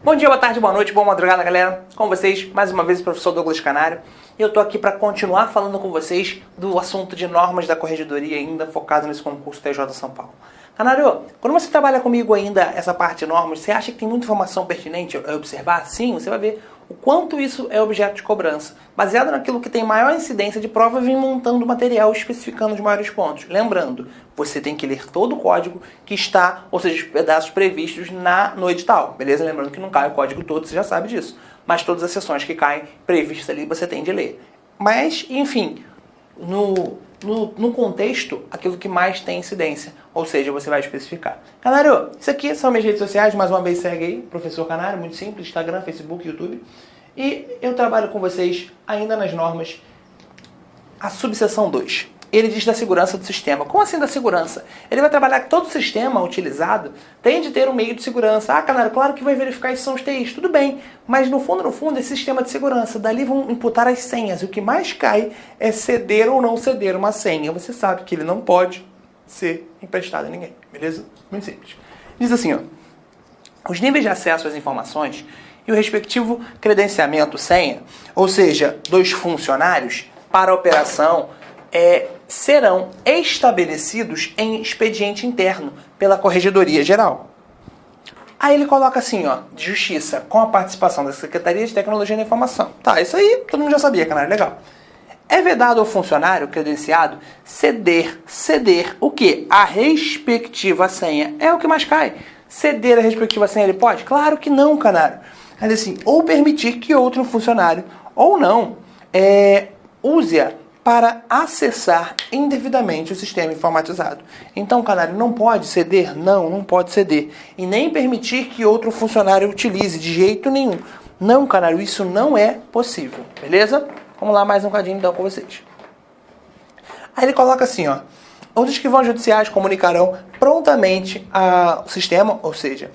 Bom dia, boa tarde, boa noite, boa madrugada, galera. Com vocês, mais uma vez, o professor Douglas Canário. E eu tô aqui para continuar falando com vocês do assunto de normas da corregedoria, ainda focado nesse concurso TJ São Paulo. Canário, quando você trabalha comigo ainda essa parte de normas, você acha que tem muita informação pertinente a observar? Sim, você vai ver o quanto isso é objeto de cobrança. Baseado naquilo que tem maior incidência de prova, eu vim montando material especificando os maiores pontos. Lembrando, você tem que ler todo o código que está, ou seja, os pedaços previstos no edital, beleza? Lembrando que não cai o código todo, você já sabe disso. Mas todas as seções que caem previstas ali, você tem de ler. Mas, enfim, no contexto, aquilo que mais tem incidência, ou seja, você vai especificar. Canário, isso aqui são minhas redes sociais, mais uma vez segue aí, Professor Canário, muito simples, Instagram, Facebook, YouTube. E eu trabalho com vocês ainda nas normas, a subseção 2. Ele diz da segurança do sistema. Como assim da segurança? Ele vai trabalhar que todo sistema utilizado tem de ter um meio de segurança. Ah, Canário, claro que vai verificar se são os TIs. Tudo bem, mas no fundo, esse sistema de segurança. Dali vão imputar as senhas. E o que mais cai é ceder ou não ceder uma senha. Você sabe que ele não pode ser emprestado a ninguém. Beleza? Muito simples. Diz assim, ó. Os níveis de acesso às informações e o respectivo credenciamento senha, ou seja, dos funcionários para a operação, serão estabelecidos em expediente interno pela Corregedoria Geral. Aí ele coloca assim, ó, de Justiça, com a participação da Secretaria de Tecnologia da Informação. Tá, isso aí todo mundo já sabia, Canário, legal. É vedado ao funcionário credenciado ceder o quê? A respectiva senha. É o que mais cai. Ceder a respectiva senha ele pode? Claro que não, Canário. Mas assim, ou permitir que outro funcionário, ou não, use-a para acessar indevidamente o sistema informatizado. Então, Canário, não pode ceder? Não pode ceder. E nem permitir que outro funcionário utilize de jeito nenhum. Não, Canário, isso não é possível. Beleza? Vamos lá mais um cadinho então com vocês. Aí ele coloca assim, ó. Os escrivãos judiciais comunicarão prontamente ao sistema, ou seja,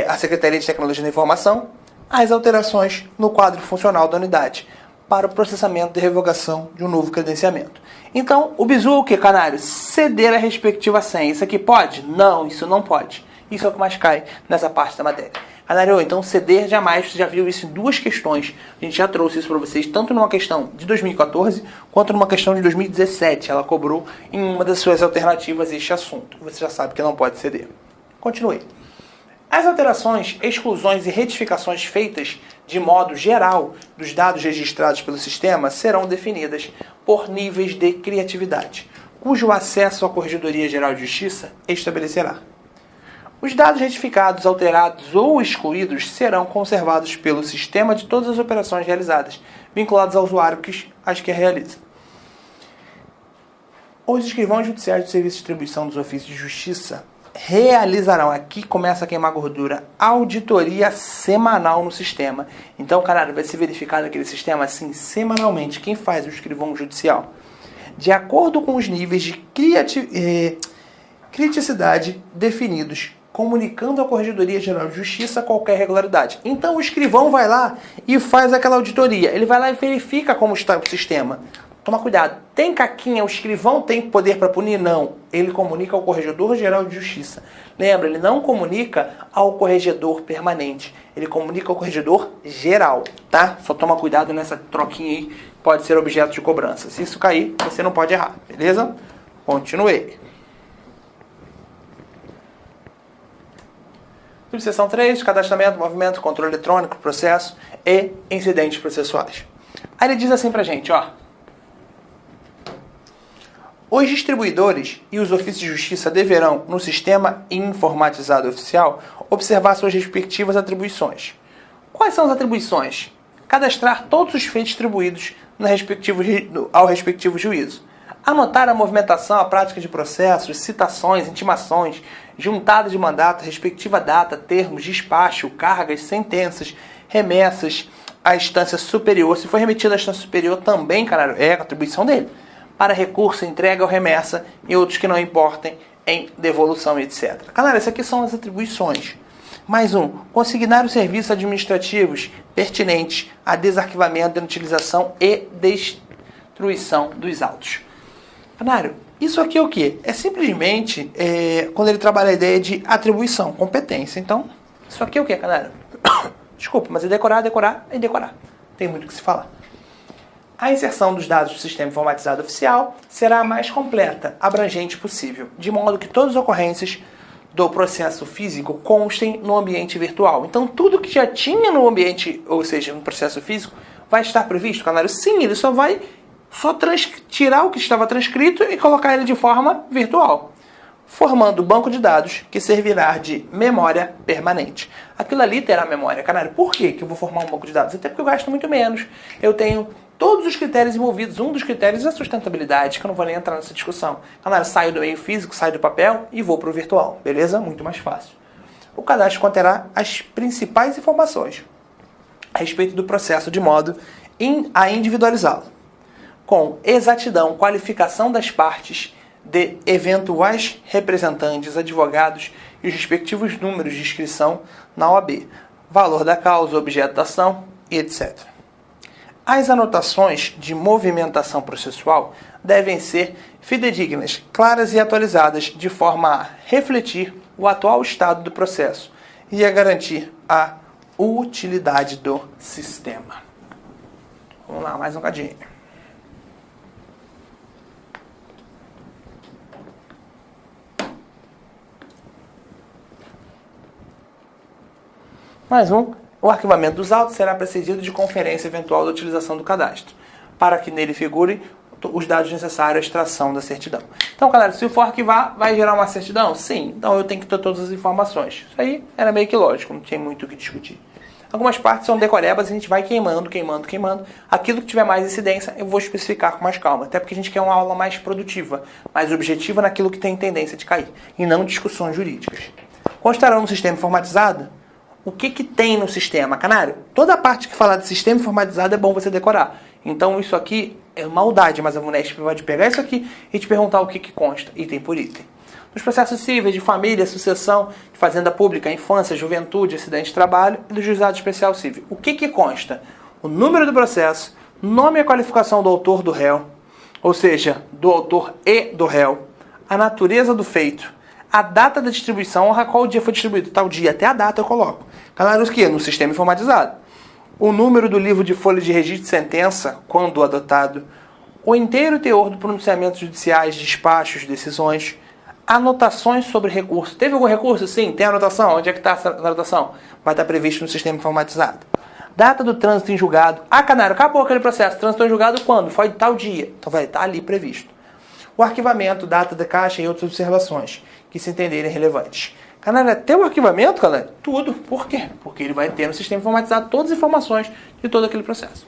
a Secretaria de Tecnologia da Informação, as alterações no quadro funcional da unidade, para o processamento e revogação de um novo credenciamento. Então, o bizu é o que, Canário? Ceder a respectiva senha. Isso aqui pode? Não, isso não pode. Isso é o que mais cai nessa parte da matéria. Canário, então ceder jamais, você já viu isso em duas questões. A gente já trouxe isso para vocês, tanto numa questão de 2014, quanto numa questão de 2017. Ela cobrou em uma das suas alternativas este assunto. Você já sabe que não pode ceder. Continue. As alterações, exclusões e retificações feitas de modo geral dos dados registrados pelo sistema serão definidas por níveis de criatividade, cujo acesso à Corregedoria Geral de Justiça estabelecerá. Os dados retificados, alterados ou excluídos serão conservados pelo sistema de todas as operações realizadas, vinculados ao usuário as que realiza. Os escrivãos judiciais do Serviço de Distribuição dos Ofícios de Justiça realizarão, aqui começa a queimar gordura, auditoria semanal no sistema. Então, caralho, vai ser verificado aquele sistema assim semanalmente. Quem faz o escrivão judicial? De acordo com os níveis de criticidade definidos, comunicando à Corregedoria Geral de Justiça qualquer irregularidade. Então, o escrivão vai lá e faz aquela auditoria. Ele vai lá e verifica como está o sistema. Toma cuidado. Tem caquinha, o escrivão tem poder para punir? Não. Ele comunica ao Corregedor Geral de Justiça. Lembra, ele não comunica ao corregedor permanente. Ele comunica ao corregedor geral, tá? Só toma cuidado nessa troquinha aí, pode ser objeto de cobrança. Se isso cair, você não pode errar, beleza? Continue. Subseção 3, cadastramento, movimento, controle eletrônico, processo e incidentes processuais. Aí ele diz assim pra gente, ó. Os distribuidores e os ofícios de justiça deverão, no sistema informatizado oficial, observar suas respectivas atribuições. Quais são as atribuições? Cadastrar todos os feitos distribuídos ao respectivo juízo. Anotar a movimentação, a prática de processos, citações, intimações, juntada de mandato, respectiva data, termos, despacho, cargas, sentenças, remessas à instância superior. Se for remetido à instância superior também, cara, é a atribuição dele. Para recurso, entrega ou remessa e outros que não importem em devolução, etc. Galera, essas aqui são as atribuições. Mais um, consignar os serviços administrativos pertinentes a desarquivamento, inutilização e destruição dos autos. Canário, isso aqui é o quê? É simplesmente quando ele trabalha a ideia de atribuição, competência. Então, isso aqui é o quê, Canário? Desculpa, mas é decorar, decorar e decorar. Tem muito o que se falar. A inserção dos dados do sistema informatizado oficial será a mais completa, abrangente possível, de modo que todas as ocorrências do processo físico constem no ambiente virtual. Então, tudo que já tinha no ambiente, ou seja, no processo físico, vai estar previsto, canário? Sim, ele só vai tirar o que estava transcrito e colocar ele de forma virtual, formando um banco de dados que servirá de memória permanente. Aquilo ali terá memória, canário. Por que eu vou formar um banco de dados? Até porque eu gasto muito menos. Eu tenho todos os critérios envolvidos. Um dos critérios é a sustentabilidade, que eu não vou nem entrar nessa discussão. Canário, saio do meio físico, saio do papel e vou para o virtual. Beleza? Muito mais fácil. O cadastro conterá as principais informações a respeito do processo, de modo a individualizá-lo, com exatidão, qualificação das partes, de eventuais representantes, advogados e os respectivos números de inscrição na OAB, valor da causa, objeto da ação e etc. As anotações de movimentação processual devem ser fidedignas, claras e atualizadas, de forma a refletir o atual estado do processo e a garantir a utilidade do sistema. Vamos lá, mais um cadinho. Mais um. O arquivamento dos autos será precedido de conferência eventual da utilização do cadastro, para que nele figurem os dados necessários à extração da certidão. Então, galera, se eu for arquivar, vai gerar uma certidão? Sim. Então eu tenho que ter todas as informações. Isso aí era meio que lógico, não tinha muito o que discutir. Algumas partes são decorebas, a gente vai queimando. Aquilo que tiver mais incidência, eu vou especificar com mais calma. Até porque a gente quer uma aula mais produtiva, mais objetiva naquilo que tem tendência de cair, e não discussões jurídicas. Constarão no sistema informatizado o que tem no sistema, canário? Toda a parte que falar de sistema informatizado é bom você decorar. Então isso aqui é maldade, mas a VUNESP pode pegar isso aqui e te perguntar o que consta, item por item. Nos processos cíveis de família, sucessão, de fazenda pública, infância, juventude, acidente de trabalho e do juizado especial civil. O que consta? O número do processo, nome e qualificação do autor do réu, ou seja, do autor e do réu, a natureza do feito, a data da distribuição, qual dia foi distribuído, tal dia, até a data eu coloco. Canários que? No sistema informatizado. O número do livro de folha de registro de sentença, quando adotado, o inteiro teor do pronunciamento judiciais, despachos, decisões, anotações sobre recurso. Teve algum recurso? Sim, tem anotação. Onde é que está essa anotação? Vai estar previsto no sistema informatizado. Data do trânsito em julgado. Ah, canário, acabou aquele processo. Trânsito em julgado quando? Foi tal dia. Então vai estar ali previsto. O arquivamento, data da caixa e outras observações que se entenderem relevantes. Canário, até o arquivamento, canário, tudo. Por quê? Porque ele vai ter no sistema informatizado todas as informações de todo aquele processo.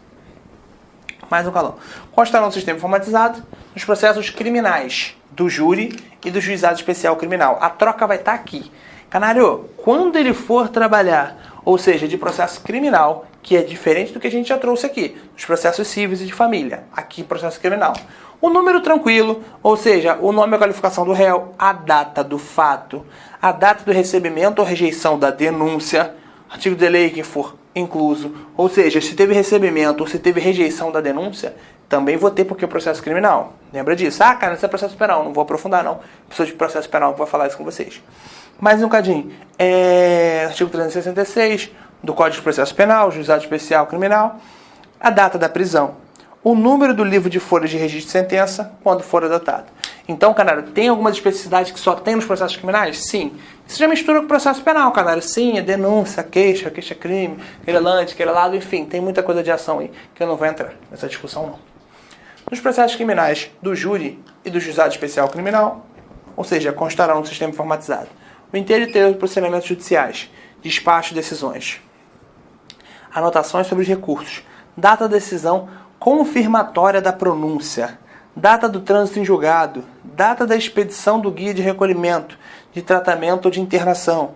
Mais um calão. Constará no sistema informatizado nos processos criminais do júri e do juizado especial criminal. A troca vai estar aqui. Canário, quando ele for trabalhar, ou seja, de processo criminal, que é diferente do que a gente já trouxe aqui, dos processos cíveis e de família, aqui processo criminal. O número tranquilo, ou seja, o nome e a qualificação do réu, a data do fato, a data do recebimento ou rejeição da denúncia, artigo de lei que for incluso, ou seja, se teve recebimento ou se teve rejeição da denúncia, também vou ter porque é processo criminal. Lembra disso? Ah, cara, isso é processo penal, não vou aprofundar não. Pessoa de processo penal que vai falar isso com vocês. Mais um cadinho. Artigo 366 do Código de Processo Penal, juizado especial criminal, a data da prisão, o número do livro de folhas de registro de sentença quando for adotado. Então, canário, tem algumas especificidades que só tem nos processos criminais? Sim. Isso já mistura com o processo penal, canário. Sim, é denúncia, queixa-crime, querelante, querelado, enfim, tem muita coisa de ação aí que eu não vou entrar nessa discussão não. Nos processos criminais do júri e do juizado especial criminal, ou seja, constarão no sistema informatizado o inteiro teor de procedimentos judiciais, despacho de decisões, anotações sobre os recursos, data da decisão confirmatória da pronúncia, data do trânsito em julgado, data da expedição do guia de recolhimento, de tratamento ou de internação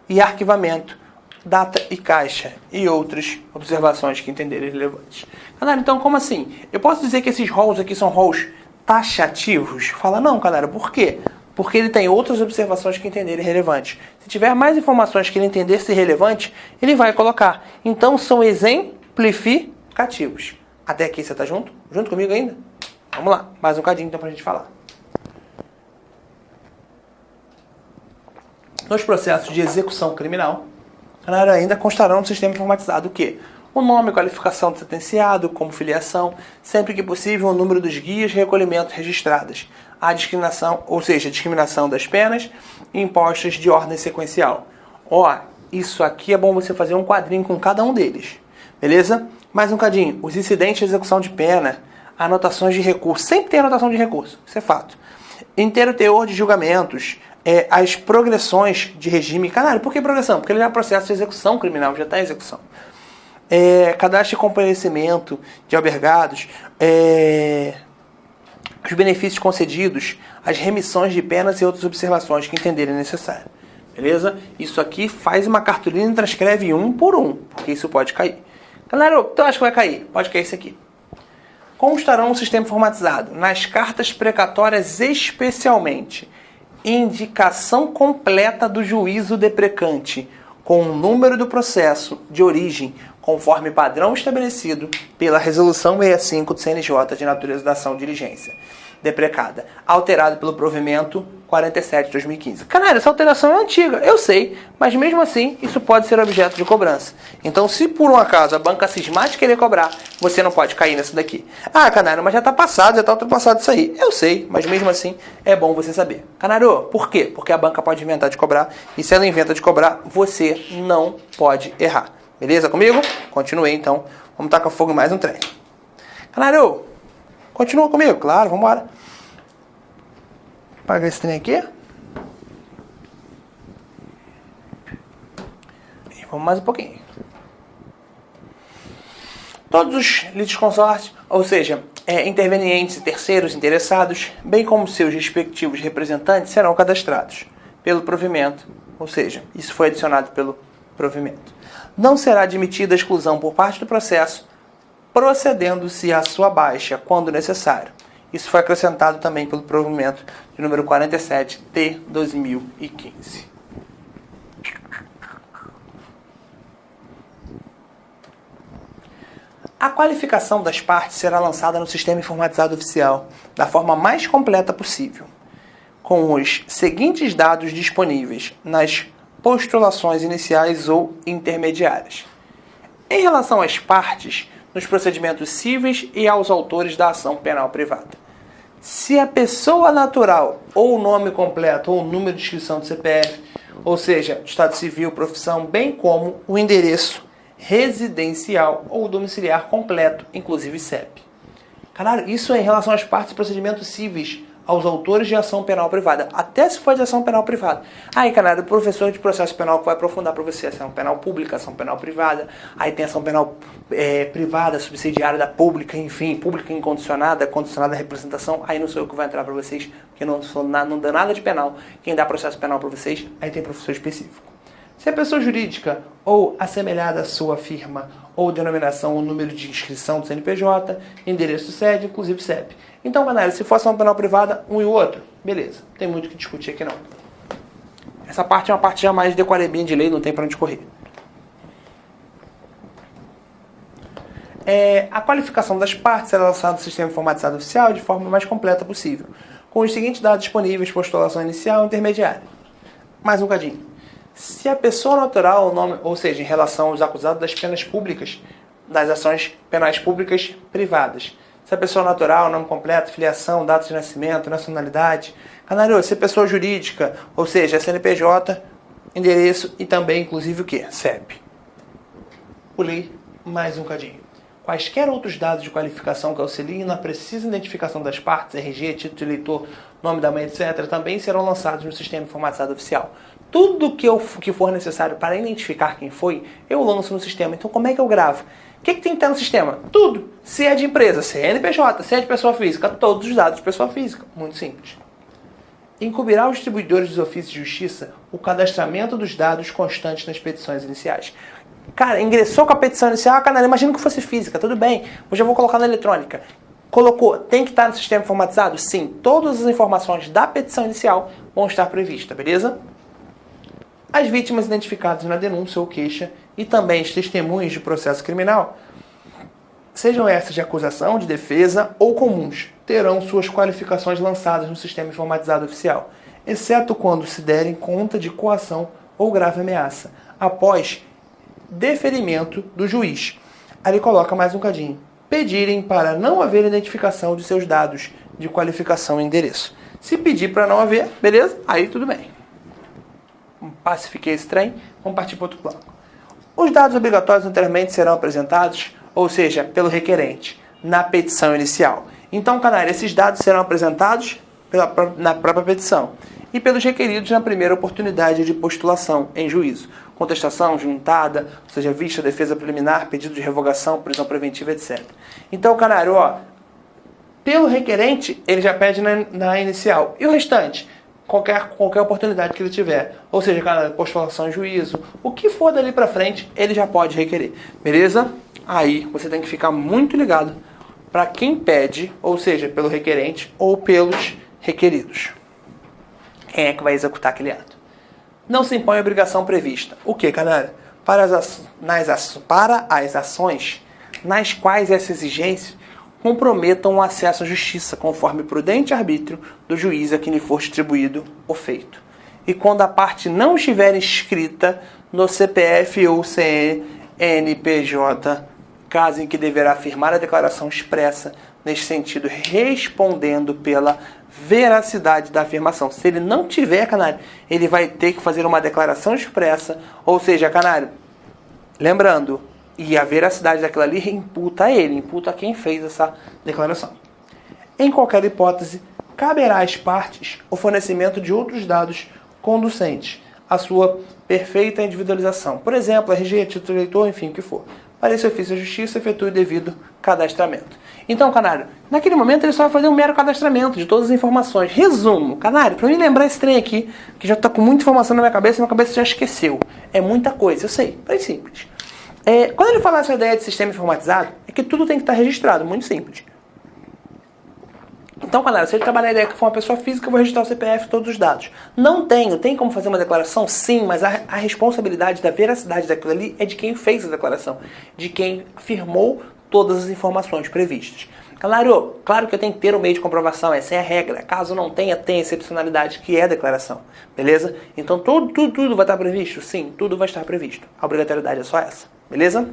e arquivamento, data e caixa e outras observações que entenderem relevantes. Canário, então como assim? Eu posso dizer que esses roles aqui são roles taxativos? Fala, não, canário, por quê? Porque ele tem outras observações que entenderem relevantes. Se tiver mais informações que ele entender ser relevante, ele vai colocar. Então são exemplificativos. Até aqui você está junto? Junto comigo ainda? Vamos lá, mais um cadinho então para a gente falar. Nos processos de execução criminal, Ainda constarão no sistema informatizado o quê? O nome, qualificação do sentenciado, como filiação, sempre que possível o número dos guias de recolhimento registradas, a discriminação, ou seja, a discriminação das penas e impostos de ordem sequencial. Isso aqui é bom você fazer um quadrinho com cada um deles, beleza? Mais um cadinho, os incidentes de execução de pena, anotações de recurso, sempre tem anotação de recurso, isso é fato. Inteiro teor de julgamentos, as progressões de regime. Por que progressão? Porque ele já é processo de execução criminal, já está em execução. Cadastro de comparecimento de albergados, os benefícios concedidos, as remissões de penas e outras observações que entenderem necessário. Beleza? Isso aqui faz uma cartolina e transcreve um por um, porque isso pode cair. Galera, tu acha que vai cair? Pode cair isso aqui. Constarão no sistema informatizado, nas cartas precatórias especialmente, indicação completa do juízo deprecante, com o número do processo de origem, conforme padrão estabelecido pela Resolução 65 do CNJ de natureza da ação de diligência deprecada, alterado pelo provimento 47 de 2015. Essa alteração é antiga, eu sei, mas mesmo assim isso pode ser objeto de cobrança. Então, se por um acaso a banca cismar de querer cobrar, você não pode cair nessa daqui. Mas já está passado, já está ultrapassado isso aí. Eu sei, mas mesmo assim é bom você saber. Por quê? Porque a banca pode inventar de cobrar, e se ela inventa de cobrar, você não pode errar. Beleza comigo? Continuei então. Vamos tacar fogo em mais um trem. Continua comigo? Claro, vamos embora. Apagar esse trem aqui. E vamos mais um pouquinho. Todos os litisconsortes, ou seja, intervenientes e terceiros interessados, bem como seus respectivos representantes, serão cadastrados pelo provimento, ou seja, isso foi adicionado pelo provimento. Não será admitida a exclusão por parte do processo, procedendo-se à sua baixa, quando necessário. Isso foi acrescentado também pelo provimento de número 47 de 2015. A qualificação das partes será lançada no sistema informatizado oficial, da forma mais completa possível, com os seguintes dados disponíveis nas postulações iniciais ou intermediárias. Em relação às partes, nos procedimentos cíveis e aos autores da ação penal privada. Se a pessoa natural, ou o nome completo, ou o número de inscrição do CPF, ou seja, estado civil, profissão, bem como o endereço residencial ou domiciliar completo, inclusive CEP. Isso é em relação às partes e procedimentos cíveis, aos autores de ação penal privada, até se for de ação penal privada. O professor de processo penal que vai aprofundar para você ação penal pública, ação penal privada, aí tem ação penal privada, subsidiária da pública, enfim, pública incondicionada, condicionada à representação, aí não sou eu que vai entrar para vocês, porque não dá nada de penal. Quem dá processo penal para vocês, aí tem professor específico. Se a pessoa jurídica ou assemelhada à sua firma ou denominação ou número de inscrição do CNPJ, endereço do sede, inclusive CEP. Então, galera, se for ação penal privada, um e o outro, beleza. Não tem muito o que discutir aqui, não. Essa parte é uma parte já mais de decorebinha de lei, não tem para onde correr. A qualificação das partes será lançada no sistema informatizado oficial de forma mais completa possível, com os seguintes dados disponíveis: postulação inicial e intermediária. Mais um cadinho. Se a pessoa natural, ou seja, em relação aos acusados das penas públicas, das ações penais públicas privadas, se a pessoa natural, nome completo, filiação, data de nascimento, nacionalidade. Se a pessoa jurídica, ou seja, CNPJ, endereço e também, inclusive, o quê? CEP. Pulei mais um cadinho. Quaisquer outros dados de qualificação que auxiliem na precisa identificação das partes, RG, título de eleitor, nome da mãe, etc., também serão lançados no sistema informatizado oficial. Tudo que for necessário para identificar quem foi, eu lanço no sistema. Então, como é que eu gravo? O que tem que estar no sistema? Tudo. Se é de empresa, CNPJ, se é de pessoa física, todos os dados de pessoa física. Muito simples. Incumbirá aos distribuidores dos ofícios de justiça o cadastramento dos dados constantes nas petições iniciais. Ingressou com a petição inicial, imagina que fosse física, tudo bem, eu já vou colocar na eletrônica. Colocou, tem que estar no sistema informatizado? Sim, todas as informações da petição inicial vão estar previstas, beleza? As vítimas identificadas na denúncia ou queixa e também as testemunhas de processo criminal, sejam essas de acusação, de defesa ou comuns, terão suas qualificações lançadas no sistema informatizado oficial, exceto quando se derem conta de coação ou grave ameaça, após deferimento do juiz. Aí ele coloca mais um cadinho. Pedirem para não haver identificação de seus dados de qualificação e endereço. Se pedir para não haver, beleza? Aí tudo bem. Pacifiquei esse trem, vamos partir para outro plano. Os dados obrigatórios anteriormente serão apresentados, ou seja, pelo requerente, na petição inicial. Então, canário, esses dados serão apresentados na própria petição e pelos requeridos na primeira oportunidade de postulação em juízo. Contestação, juntada, ou seja, vista, defesa preliminar, pedido de revogação, prisão preventiva, etc. Então, canário, pelo requerente, ele já pede na inicial. E o restante? Qualquer oportunidade que ele tiver. Ou seja, canário, postulação em juízo, o que for dali pra frente, ele já pode requerer. Beleza? Aí, você tem que ficar muito ligado para quem pede, ou seja, pelo requerente ou pelos requeridos. Quem é que vai executar aquele ato? Não se impõe obrigação prevista. O que, canário? Para as ações nas quais essa exigência comprometam o acesso à justiça, conforme prudente arbítrio do juiz a quem lhe for distribuído o feito. E quando a parte não estiver inscrita no CPF ou CNPJ, caso em que deverá afirmar a declaração expressa neste sentido, respondendo pela veracidade da afirmação. Se ele não tiver, canário, ele vai ter que fazer uma declaração expressa, ou seja, canário, lembrando, e a veracidade daquilo ali imputa a ele, imputa a quem fez essa declaração. Em qualquer hipótese, caberá às partes o fornecimento de outros dados conducentes à sua perfeita individualização. Por exemplo, RG, título de eleitor, enfim, o que for. Para esse ofício, a justiça efetue o devido cadastramento. Então, canário, naquele momento ele só vai fazer um mero cadastramento de todas as informações. Resumo, canário, para mim lembrar esse trem aqui, que já está com muita informação na minha cabeça e minha cabeça já esqueceu. É muita coisa, eu sei, bem simples. Quando ele fala essa ideia de sistema informatizado, é que tudo tem que estar registrado, muito simples. Então, canário, se ele trabalhar a ideia que for uma pessoa física, eu vou registrar o CPF e todos os dados. Não tem como fazer uma declaração? Sim, mas a responsabilidade da veracidade daquilo ali é de quem fez a declaração, de quem afirmou todas as informações previstas. Canário, claro que eu tenho que ter um meio de comprovação, essa é a regra. Caso não tenha, tem excepcionalidade, que é a declaração. Beleza? Então, tudo vai estar previsto? Sim, tudo vai estar previsto. A obrigatoriedade é só essa. Beleza?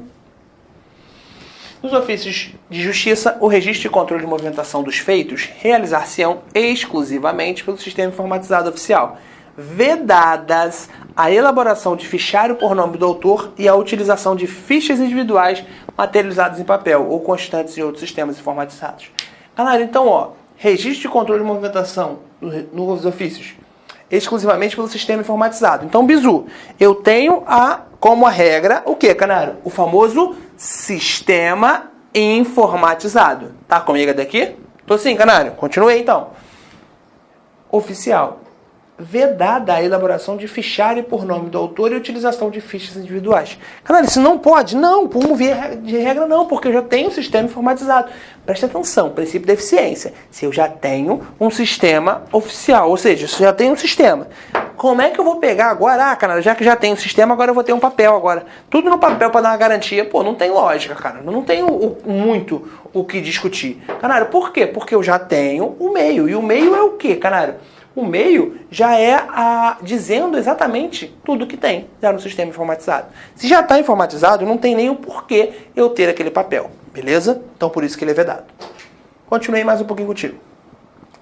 Nos ofícios de justiça, o registro e controle de movimentação dos feitos realizar-se-ão exclusivamente pelo sistema informatizado oficial, vedadas a elaboração de fichário por nome do autor e a utilização de fichas individuais materializadas em papel ou constantes em outros sistemas informatizados. Galera, então, registro e controle de movimentação nos ofícios exclusivamente pelo sistema informatizado. Então, bizu, eu tenho como a regra, o que, canário? O famoso sistema informatizado. Tá comigo daqui? Tô sim, canário. Continuei, então. Oficial. Vedada a elaboração de fichário por nome do autor e utilização de fichas individuais. Canário, isso não pode? Não, por via de regra não, porque eu já tenho um sistema informatizado. Presta atenção, princípio da eficiência. Se eu já tenho um sistema oficial, ou seja, se eu já tenho um sistema, como é que eu vou pegar agora? Canário, já que já tenho um sistema, agora eu vou ter um papel agora. Tudo no papel para dar uma garantia. Pô, não tem lógica, cara. Não tenho muito o que discutir. Canário, por quê? Porque eu já tenho o meio. E o meio é o quê, canário? O meio já é dizendo exatamente tudo que tem já no sistema informatizado. Se já está informatizado, não tem nem o porquê eu ter aquele papel. Beleza? Então por isso que ele é vedado. Continuei mais um pouquinho contigo.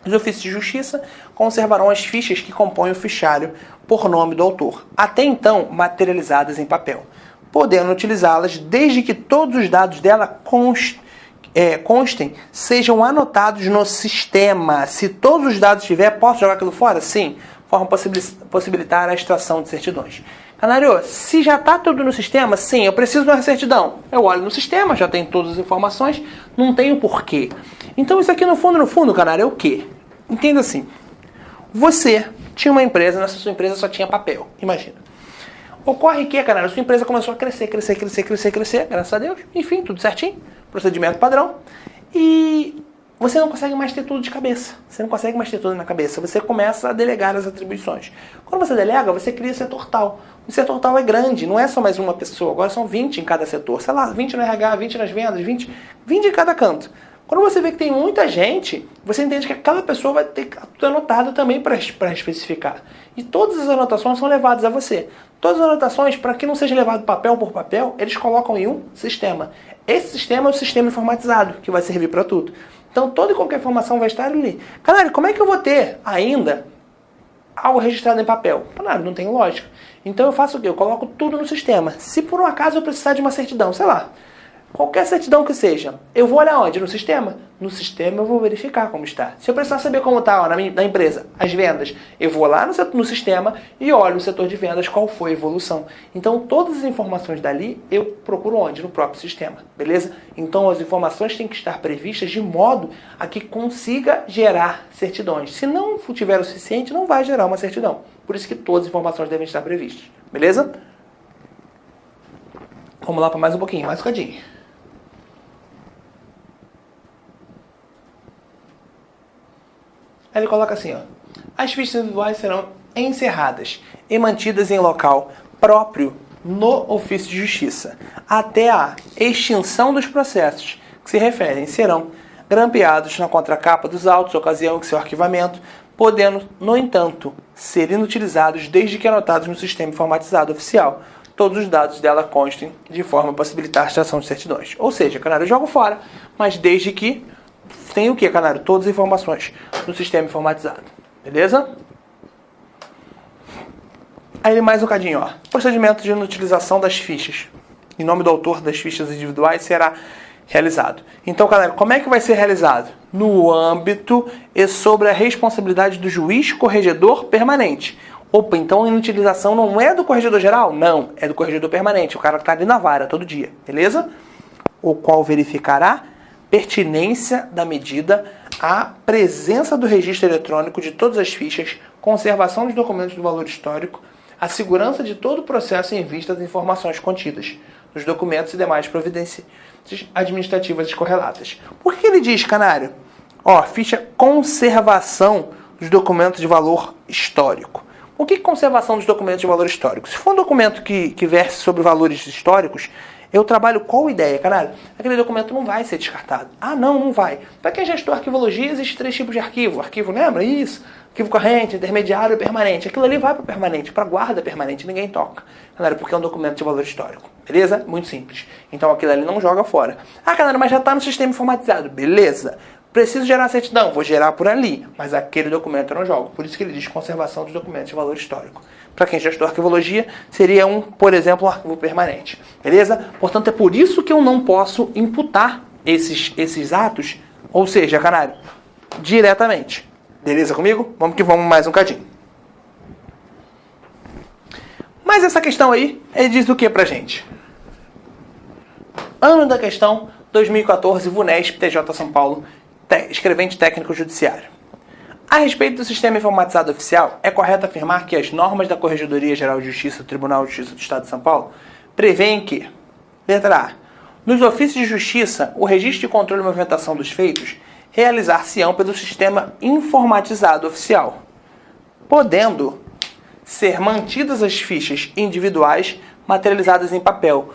Os ofícios de justiça conservarão as fichas que compõem o fichário por nome do autor, até então materializadas em papel, podendo utilizá-las desde que todos os dados dela constem, sejam anotados no sistema. Se todos os dados tiver, posso jogar aquilo fora? Sim, forma possibilitar a extração de certidões. Canário, se já está tudo no sistema, sim, eu preciso de uma certidão. Eu olho no sistema, já tem todas as informações, não tem o porquê. Então isso aqui no fundo, canário, é o quê? Entenda assim, você tinha uma empresa, nessa sua empresa só tinha papel, imagina. Ocorre que, canário, sua empresa começou a crescer, graças a Deus, enfim, tudo certinho, procedimento padrão, e você não consegue mais ter tudo de cabeça, você não consegue mais ter tudo na cabeça, você começa a delegar as atribuições. Quando você delega, você cria setor tal. O setor tal é grande, não é só mais uma pessoa, agora são 20 em cada setor, sei lá, 20 no RH, 20 nas vendas, 20 em cada canto. Quando você vê que tem muita gente, você entende que aquela pessoa vai ter tudo anotado também para especificar. E todas as anotações são levadas a você. Todas as anotações, para que não seja levado papel por papel, eles colocam em um sistema. Esse sistema é o sistema informatizado, que vai servir para tudo. Então, toda e qualquer informação vai estar ali. Canário, como é que eu vou ter ainda algo registrado em papel? Canário, não tem lógica. Então, eu faço o quê? Eu coloco tudo no sistema. Se por um acaso eu precisar de uma certidão, sei lá, qualquer certidão que seja, eu vou olhar onde? No sistema? No sistema eu vou verificar como está. Se eu precisar saber como está na empresa, as vendas, eu vou lá no sistema e olho no setor de vendas qual foi a evolução. Então, todas as informações dali eu procuro onde? No próprio sistema, beleza? Então, as informações têm que estar previstas de modo a que consiga gerar certidões. Se não tiver o suficiente, não vai gerar uma certidão. Por isso que todas as informações devem estar previstas, beleza? Vamos lá para mais um pouquinho, mais um cadinho. Aí ele coloca assim, ó. As fichas individuais serão encerradas e mantidas em local próprio no ofício de justiça, até a extinção dos processos que se referem serão grampeados na contracapa dos autos, ocasião em que seu arquivamento, podendo, no entanto, ser inutilizados desde que anotados no sistema informatizado oficial. Todos os dados dela constem de forma a possibilitar a extração de certidões. Ou seja, canário, eu jogo fora, mas desde que tem o que, canário? Todas as informações no sistema informatizado. Beleza? Aí mais um cadinho, ó. Procedimento de inutilização das fichas. Em nome do autor das fichas individuais será realizado. Então, canário, como é que vai ser realizado? No âmbito e sobre a responsabilidade do juiz corregedor permanente. Opa, então a inutilização não é do corregedor geral? Não, é do corregedor permanente, o cara que está ali na vara todo dia, beleza? O qual verificará pertinência da medida, a presença do registro eletrônico de todas as fichas, conservação dos documentos do valor histórico, a segurança de todo o processo em vista das informações contidas nos documentos e demais providências administrativas correlatas. Por que ele diz, canário? Ó, ficha conservação dos documentos de valor histórico. O que é conservação dos documentos de valor histórico? Se for um documento que verse sobre valores históricos, eu trabalho qual ideia, canário? Aquele documento não vai ser descartado. Ah, não vai. Para quem gestor arquivologia, existem 3 tipos de arquivo. Arquivo, lembra? Isso. Arquivo corrente, intermediário e permanente. Aquilo ali vai para permanente, para guarda permanente, ninguém toca. Canário, porque é um documento de valor histórico. Beleza? Muito simples. Então aquilo ali não joga fora. Ah, canário, mas já está no sistema informatizado. Beleza. Preciso gerar certidão, vou gerar por ali, mas aquele documento eu não jogo. Por isso que ele diz conservação dos documentos de valor histórico. Para quem já estudou arquivologia, seria por exemplo, um arquivo permanente. Beleza? Portanto, é por isso que eu não posso imputar esses atos, ou seja, canário, diretamente. Beleza comigo? Vamos que vamos mais um cadinho. Mas essa questão aí, ele diz o que pra gente? Ano da questão, 2014, VUNESP, TJ São Paulo, escrevente técnico judiciário. A respeito do sistema informatizado oficial, é correto afirmar que as normas da Corregedoria Geral de Justiça do Tribunal de Justiça do Estado de São Paulo prevêem que, letra A, nos ofícios de justiça, o registro de controle e movimentação dos feitos realizar-se-ão pelo sistema informatizado oficial, podendo ser mantidas as fichas individuais materializadas em papel,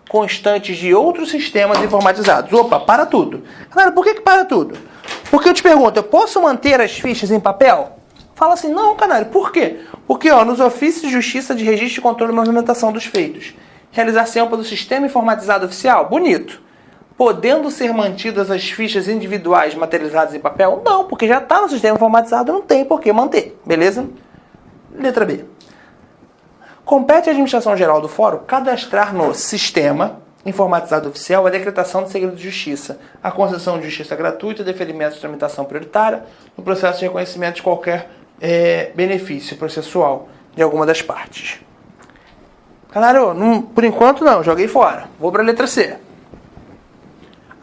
constantes de outros sistemas informatizados. Opa, para tudo. Claro, por que para tudo? Porque eu te pergunto, eu posso manter as fichas em papel? Fala assim, não, canário, por quê? Porque nos ofícios de justiça de registro de controle e movimentação dos feitos, realização pelo sistema informatizado oficial, bonito. Podendo ser mantidas as fichas individuais materializadas em papel? Não, porque já está no sistema informatizado, não tem por que manter, beleza? Letra B. Compete à Administração Geral do Fórum cadastrar no sistema informatizado oficial a decretação de segredo de justiça, a concessão de justiça gratuita, deferimento de tramitação prioritária, no processo de reconhecimento de qualquer benefício processual de alguma das partes. Canário, por enquanto não, joguei fora. Vou para a letra C.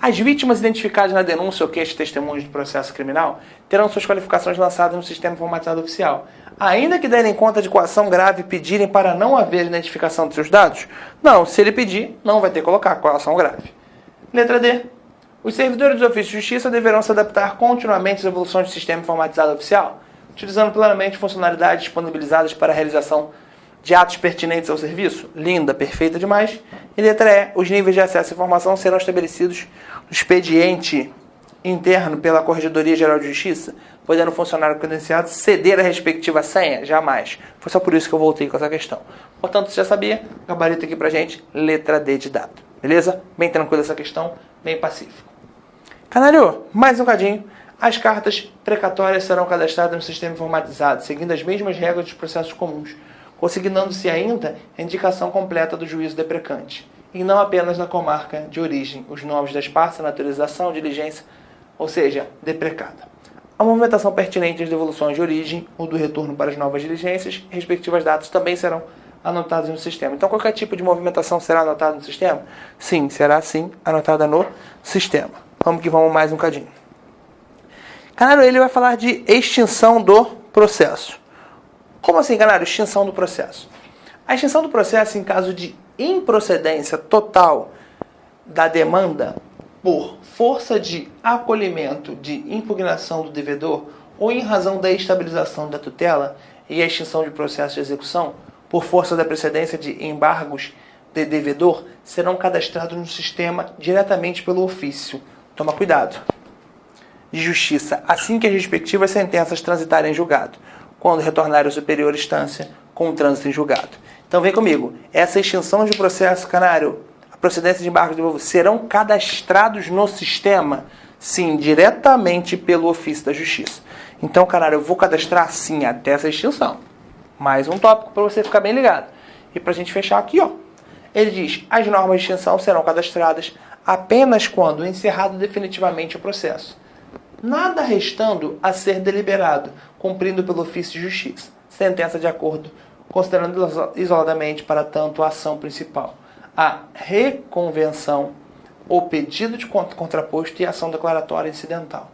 As vítimas identificadas na denúncia ou queixa de testemunhos do processo criminal terão suas qualificações lançadas no sistema informatizado oficial, ainda que derem conta de coação grave e pedirem para não haver identificação de seus dados? Não, se ele pedir, não vai ter que colocar coação grave. Letra D. Os servidores dos ofícios de justiça deverão se adaptar continuamente às evoluções do sistema informatizado oficial, utilizando plenamente funcionalidades disponibilizadas para a realização de atos pertinentes ao serviço? Linda, perfeita demais. E letra E. Os níveis de acesso à informação serão estabelecidos no expediente interno pela Corregedoria Geral de Justiça, podendo o funcionário credenciado ceder a respectiva senha? Jamais. Foi só por isso que eu voltei com essa questão. Portanto, você já sabia, gabarito aqui pra gente, letra D de dado. Beleza? Bem tranquilo essa questão, bem pacífico. Canário, mais um cadinho. As cartas precatórias serão cadastradas no sistema informatizado, seguindo as mesmas regras dos processos comuns, consignando-se ainda a indicação completa do juízo deprecante, e não apenas na comarca de origem, os nomes das partes, a naturalização, diligência, ou seja, deprecada. A movimentação pertinente às devoluções de origem ou do retorno para as novas diligências, respectivas datas, também serão anotadas no sistema. Então, qualquer tipo de movimentação será anotada no sistema? Sim, será sim anotada no sistema. Vamos que vamos mais um cadinho. Canário, ele vai falar de extinção do processo. Como assim, Canário? Extinção do processo. A extinção do processo em caso de improcedência total da demanda por força de acolhimento de impugnação do devedor ou em razão da estabilização da tutela e a extinção de processo de execução por força da precedência de embargos de devedor serão cadastrados no sistema diretamente pelo ofício. Toma cuidado. De justiça, assim que as respectivas sentenças transitarem em julgado, quando retornarem à superior instância com o trânsito em julgado. Então vem comigo, essa extinção de processo, Canário, a procedência de embargo de devedor, serão cadastrados no sistema? Sim, diretamente pelo ofício da justiça. Então, Canário, eu vou cadastrar sim até essa extinção. Mais um tópico para você ficar bem ligado. E para a gente fechar aqui, ó, ele diz, as normas de extinção serão cadastradas apenas quando encerrado definitivamente o processo, nada restando a ser deliberado, cumprindo pelo ofício de justiça, sentença de acordo, considerando isoladamente para tanto a ação principal, a reconvenção, o pedido de contraposto e a ação declaratória incidental,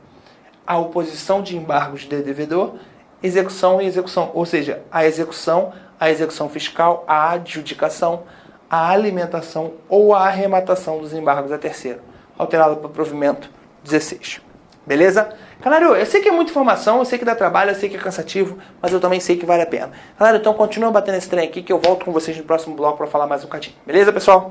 a oposição de embargos de devedor, execução e execução, ou seja, a execução fiscal, a adjudicação, a alimentação ou a arrematação dos embargos a terceiro, alterado para o provimento 16. Beleza? Canário, eu sei que é muita informação, eu sei que dá trabalho, eu sei que é cansativo, mas eu também sei que vale a pena. Canário, então continua batendo esse trem aqui que eu volto com vocês no próximo bloco para falar mais um cadinho. Beleza, pessoal?